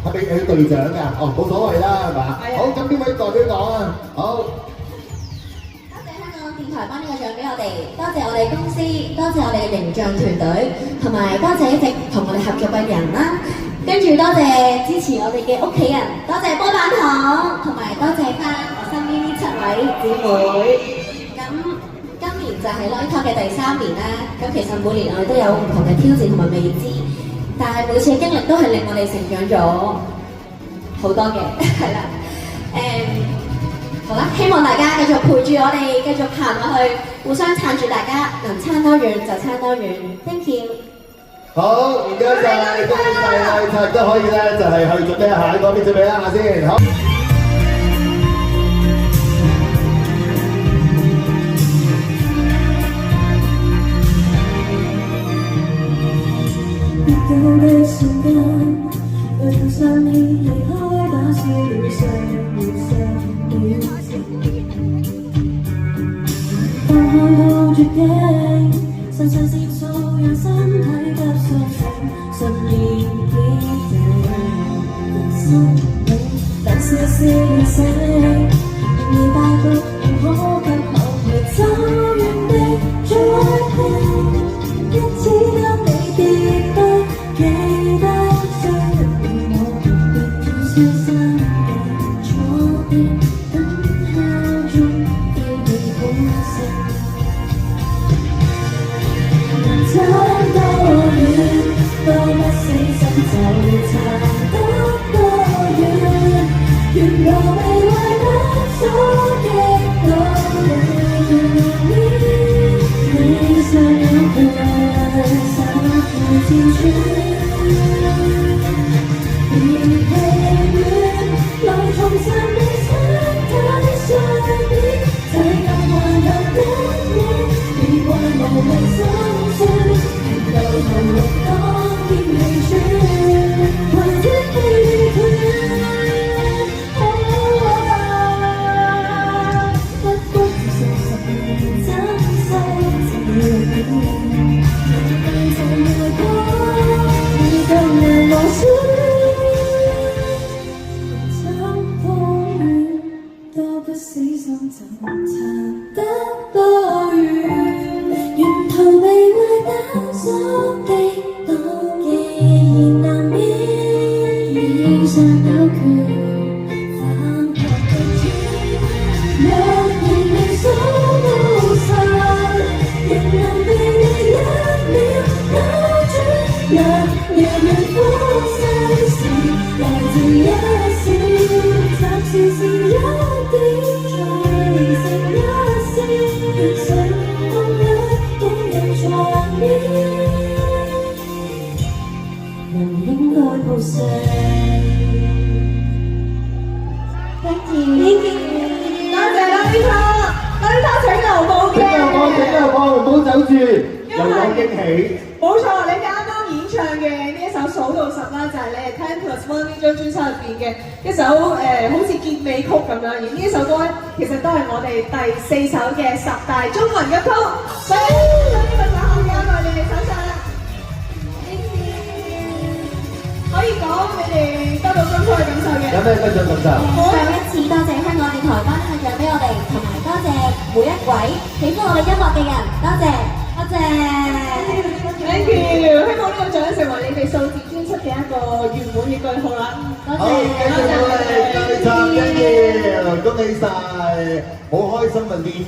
係咪你隊長㗎？哦，冇所謂啦，係嘛？好，咁邊位代表講啊？好。多謝香港電台頒呢個獎俾我哋，多謝我哋公司，多謝我哋嘅形象團隊，同埋多謝一直同我哋合作嘅人啦。跟住多謝支持我哋嘅屋企人，多謝波板糖，同埋多謝翻我身邊呢7位姊妹。咁今年就係 Loy Talk 嘅第3年啦。咁其實每年我哋都有唔同嘅挑戰同埋未知，但係每次嘅經歷都係令我哋成長咗好多嘅，係啦。好啦，希望大家繼續陪住我哋，繼續行落去，互相撐住大家，能撐多遠就撐多遠。Thank you。好，唔該晒，恭喜晒你，亦都可以咧，就係去準備下嗰邊準備一下先。好。到的瞬間，又騰上你離開，打碎了上了了放開到絕境，腎上腺素讓身體急速醒，信念堅定，人生你但是是死，仍然大局唔可及後嚟走遠的最輕，一次得你跌低。記得雖然我別跳小山嘅左邊，等下中非你好勝。人生多遠，都不死心就撐得多遠。原來未為得所擊倒你，你想有佢灑脱自處。恭喜晒，好開心啊！連續